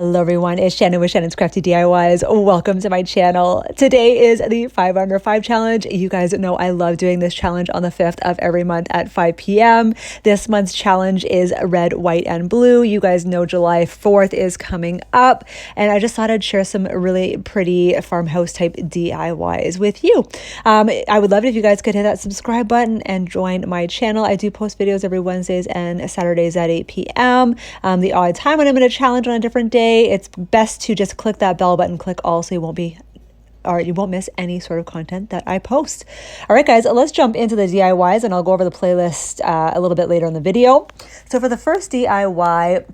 Hello everyone, it's Shannon with Shannon's Crafty DIYs. Welcome to my channel. Today is the 5 under 5 challenge. You guys know I love doing this challenge on the 5th of every month at 5 p.m. This month's challenge is red, white, and blue. You guys know July 4th is coming up, and I just thought I'd share some really pretty farmhouse type DIYs with you. I would love it if you guys could hit that subscribe button and join my channel. I do post videos every Wednesdays and Saturdays at 8 p.m. The odd time when I'm in a challenge on a different day, it's best to just click that bell button, click all, so you won't miss any sort of content that I post. All right, guys, let's jump into the DIYs, and I'll go over the playlist a little bit later in the video. So for the first DIY,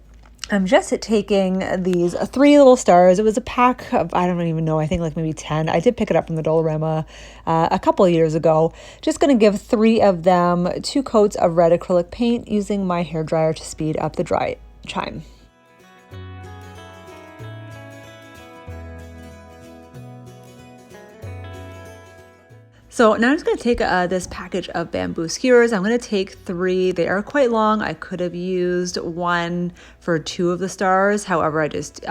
I'm just taking these 3 little stars. It was a pack of, I don't even know, I think like maybe 10. I did pick it up from the Dollarama a couple of years ago. Just going to give 3 of them 2 coats of red acrylic paint using my hairdryer to speed up the dry time. So now I'm just going to take this package of bamboo skewers. I'm going to take 3. They are quite long. I could have used 1 for 2 of the stars. However, I just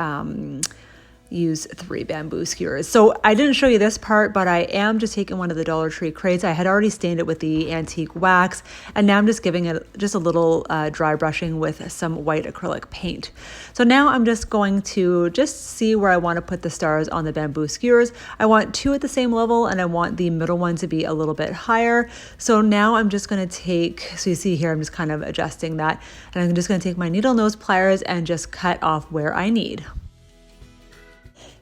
use 3 bamboo skewers. So I didn't show you this part, but I am just taking one of the Dollar Tree crates. I had already stained it with the antique wax, and now I'm just giving it just a little dry brushing with some white acrylic paint. So now I'm just going to just see where I want to put the stars on the bamboo skewers. I want 2 at the same level, and I want the middle one to be a little bit higher. So now I'm just going to take, so you see here, I'm just kind of adjusting that, and I'm just going to take my needle nose pliers and just cut off where I need.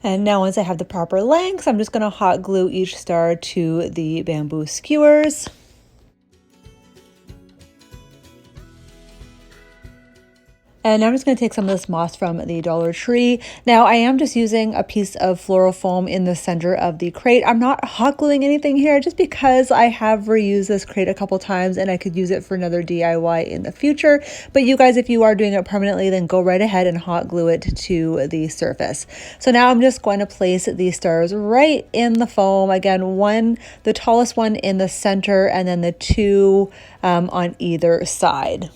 And now once I have the proper length, I'm just going to hot glue each star to the bamboo skewers. And now I'm just going to take some of this moss from the Dollar Tree. Now I am just using a piece of floral foam in the center of the crate. I'm not hot gluing anything here just because I have reused this crate a couple times and I could use it for another DIY in the future. But you guys, if you are doing it permanently, then go right ahead and hot glue it to the surface. So now I'm just going to place these stars right in the foam. Again, the tallest one in the center, and then the 2 on either side.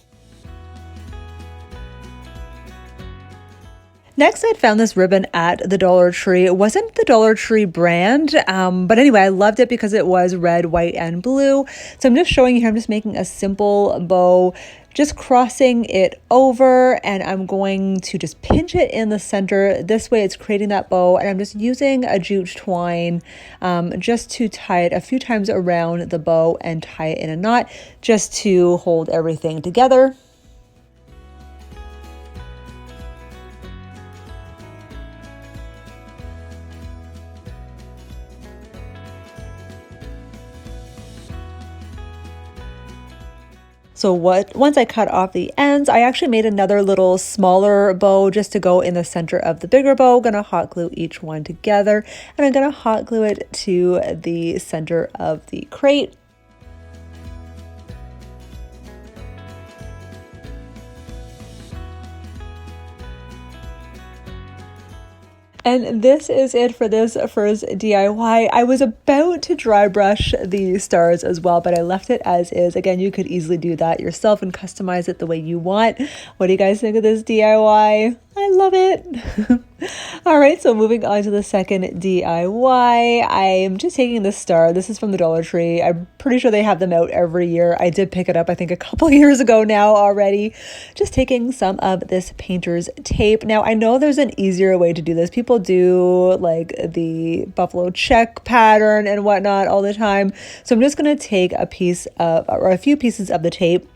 Next, I found this ribbon at the Dollar Tree. It wasn't the Dollar Tree brand, but anyway, I loved it because it was red, white, and blue. So I'm just showing you here, I'm just making a simple bow, just crossing it over, and I'm going to just pinch it in the center. This way it's creating that bow, and I'm just using a jute twine just to tie it a few times around the bow and tie it in a knot just to hold everything together. So once I cut off the ends, I actually made another little smaller bow just to go in the center of the bigger bow. I'm going to hot glue each one together, and I'm going to hot glue it to the center of the crate. And this is it for this first DIY. I was about to dry brush the stars as well, but I left it as is. Again, you could easily do that yourself and customize it the way you want. What do you guys think of this DIY? I love it. All right, so moving on to the second DIY, I'm just taking this star. This is from the Dollar Tree. I'm pretty sure they have them out every year. I did pick it up, I think, a couple years ago now already. Just taking some of this painter's tape. Now, I know there's an easier way to do this. People do like the buffalo check pattern and whatnot all the time. So I'm just going to take a few pieces of the tape,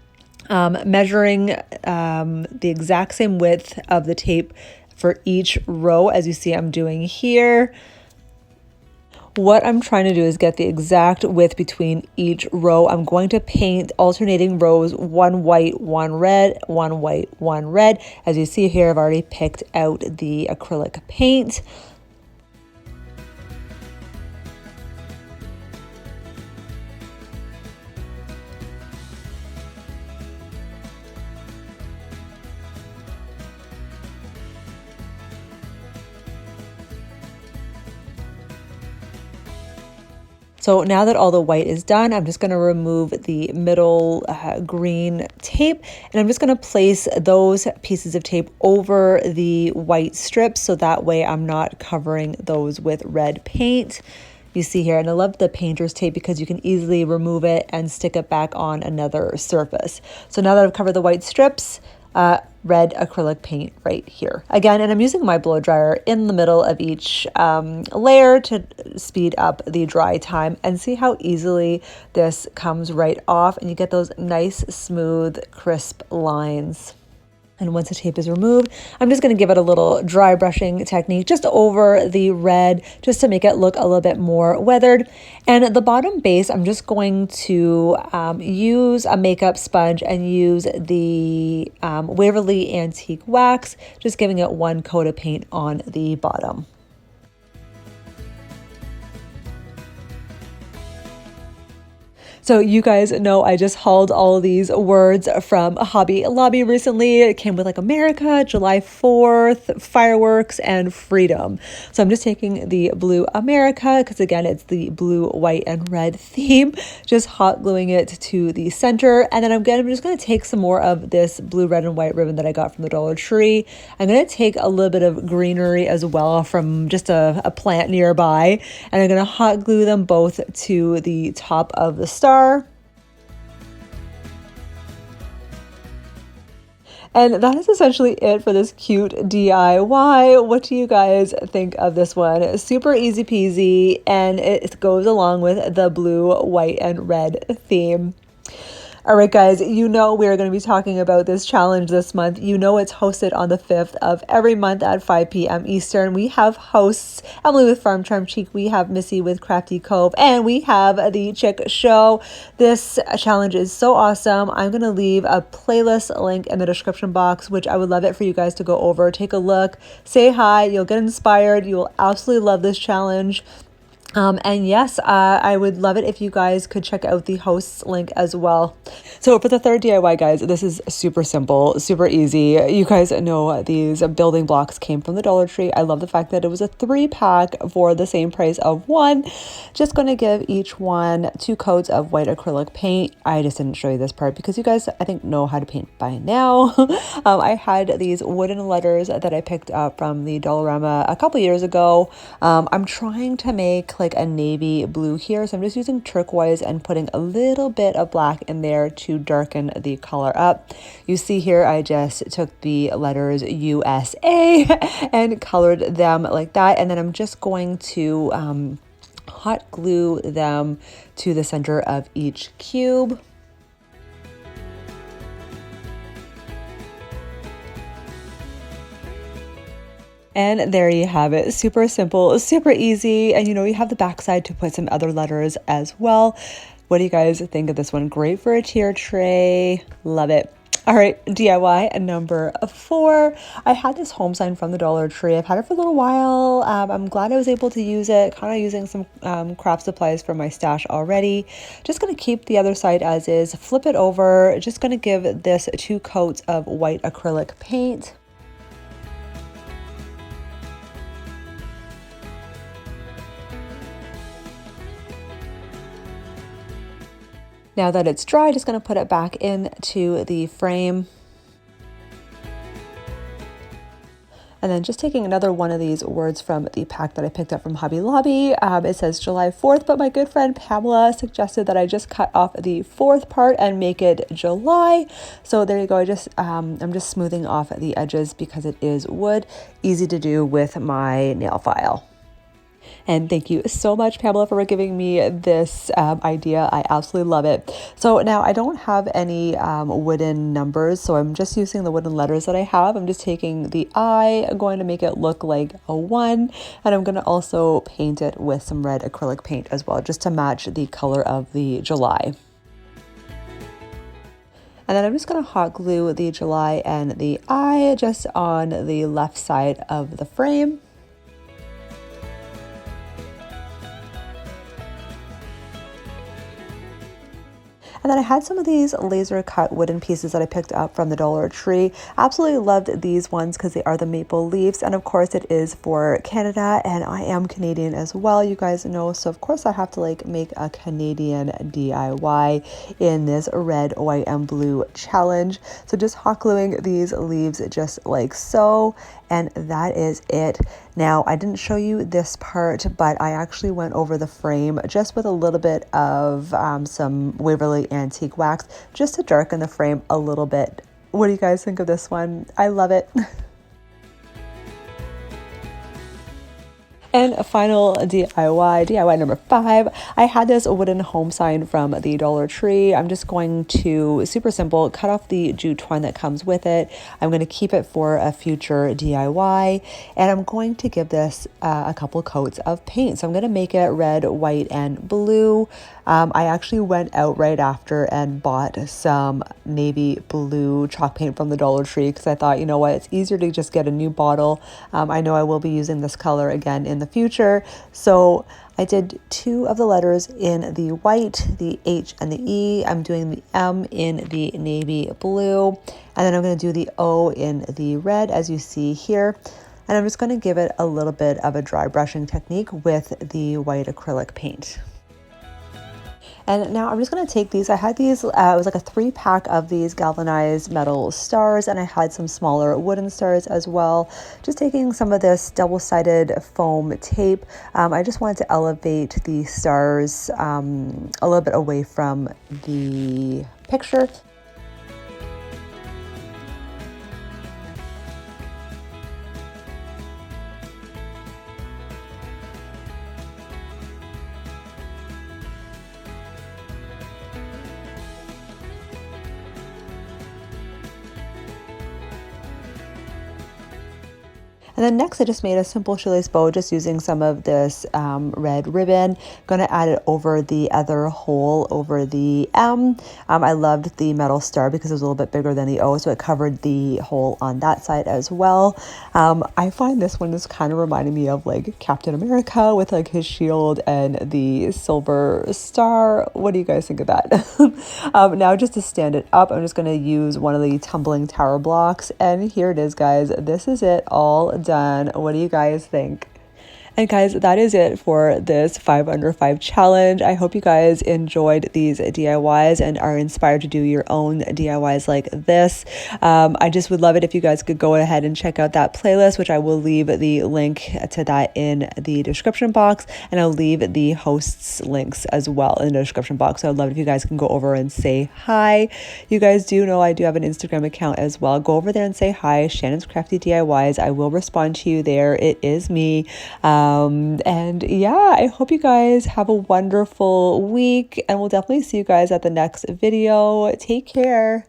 measuring the exact same width of the tape for each row, as you see I'm doing here. What I'm trying to do is get the exact width between each row. I'm going to paint alternating rows, 1 white, 1 red, 1 white, 1 red. As you see here, I've already picked out the acrylic paint. So So now that all the white is done, I'm just going to remove the middle green tape, and I'm just going to place those pieces of tape over the white strips so that way I'm not covering those with red paint. You see here, and I love the painter's tape because you can easily remove it and stick it back on another surface. So now that I've covered the white strips, red acrylic paint right here. Again, and I'm using my blow dryer in the middle of each layer to speed up the dry time, and see how easily this comes right off and you get those nice, smooth, crisp lines. And once the tape is removed, I'm just going to give it a little dry brushing technique just over the red, just to make it look a little bit more weathered. And at the bottom base, I'm just going to use a makeup sponge and use the Waverly Antique Wax, just giving it one coat of paint on the bottom. So you guys know I just hauled all of these words from Hobby Lobby recently. It came with like America, July 4th, fireworks, and freedom. So I'm just taking the blue America, because again, it's the blue, white, and red theme, just hot gluing it to the center. And then I'm just going to take some more of this blue, red, and white ribbon that I got from the Dollar Tree. I'm going to take a little bit of greenery as well from just a plant nearby. And I'm going to hot glue them both to the top of the star. And that is essentially it for this cute DIY. What do you guys think of this one? Super easy peasy, and it goes along with the blue, white, and red theme. All right, guys, you know we're going to be talking about this challenge this month. You know it's hosted on the 5th of every month at 5 p.m. Eastern. We have hosts, Emily with Farm Charm Chic, we have Missy with Crafty Cove, and we have the Chick Show. This challenge is so awesome. I'm going to leave a playlist link in the description box, which I would love it for you guys to go over, take a look, say hi. You'll get inspired. You will absolutely love this challenge. And yes, I would love it if you guys could check out the hosts link as well. So for the third DIY, guys, this is super simple, super easy. You guys know these building blocks came from the Dollar Tree. I love the fact that it was a 3-pack for the same price of one. Just going to give each one 2 coats of white acrylic paint. I just didn't show you this part because you guys, I think, know how to paint by now. I had these wooden letters that I picked up from the Dollarama a couple years ago. I'm trying to make like a navy blue here, so I'm just using turquoise and putting a little bit of black in there to darken the color up. You see here I just took the letters USA and colored them like that, and then I'm just going to hot glue them to the center of each cube. And there you have it. Super simple, super easy. And you know, you have the backside to put some other letters as well. What do you guys think of this one? Great for a tier tray. Love it. All right, DIY number 4. I had this home sign from the Dollar Tree. I've had it for a little while. I'm glad I was able to use it, kind of using some craft supplies from my stash already. Just going to keep the other side as is, flip it over. Just going to give this 2 coats of white acrylic paint. Now that it's dry, just going to put it back into the frame. And then just taking another one of these words from the pack that I picked up from Hobby Lobby. It says July 4th, but my good friend Pamela suggested that I just cut off the 4th part and make it July. So there you go. I'm just smoothing off the edges because it is wood. Easy to do with my nail file. And thank you so much, Pamela, for giving me this idea. I absolutely love it. So now I don't have any wooden numbers, so I'm just using the wooden letters that I have. I'm just taking the I, I'm going to make it look like a 1, and I'm going to also paint it with some red acrylic paint as well, just to match the color of the July. And then I'm just going to hot glue the July and the I just on the left side of the frame. And then I had some of these laser cut wooden pieces that I picked up from the Dollar Tree. Absolutely loved these ones because they are the maple leaves. And of course it is for Canada, and I am Canadian as well, you guys know. So of course I have to like make a Canadian DIY in this red, white, and blue challenge. So just hot gluing these leaves just like so. And that is it. Now, I didn't show you this part, but I actually went over the frame just with a little bit of some Waverly Antique Wax just to darken the frame a little bit. What do you guys think of this one? I love it. And a final DIY number 5. I had this wooden home sign from the Dollar Tree. I'm just going to, super simple, cut off the jute twine that comes with it. I'm going to keep it for a future DIY. And I'm going to give this a couple coats of paint. So I'm going to make it red, white, and blue. I actually went out right after and bought some navy blue chalk paint from the Dollar Tree because I thought, you know what, it's easier to just get a new bottle. I know I will be using this color again in the future. So I did 2 of the letters in the white, the H and the E. I'm doing the M in the navy blue. And then I'm going to do the O in the red, as you see here. And I'm just going to give it a little bit of a dry brushing technique with the white acrylic paint. And now I'm just going to take these. I had these, it was like a 3-pack of these galvanized metal stars, and I had some smaller wooden stars as well. Just taking some of this double-sided foam tape. I just wanted to elevate the stars a little bit away from the picture. And then next I just made a simple shoelace bow just using some of this red ribbon. Going to add it over the other hole over the M. I loved the metal star because it was a little bit bigger than the O, so it covered the hole on that side as well. I find this one is kind of reminding me of like Captain America with like his shield and the silver star. What do you guys think of that? Now just to stand it up, I'm just going to use one of the tumbling tower blocks, and here it is, guys. This is it all done. What do you guys think? And guys, that is it for this 5 under 5 challenge. I hope you guys enjoyed these DIYs and are inspired to do your own DIYs like this. I just would love it if you guys could go ahead and check out that playlist, which I will leave the link to that in the description box, and I'll leave the hosts links as well in the description box. So I'd love it if you guys can go over and say hi. You guys do know I do have an Instagram account as well. Go over there and say hi, Shannon's Crafty DIYs. I will respond to you there. It is me. And yeah, I hope you guys have a wonderful week, and we'll definitely see you guys at the next video. Take care.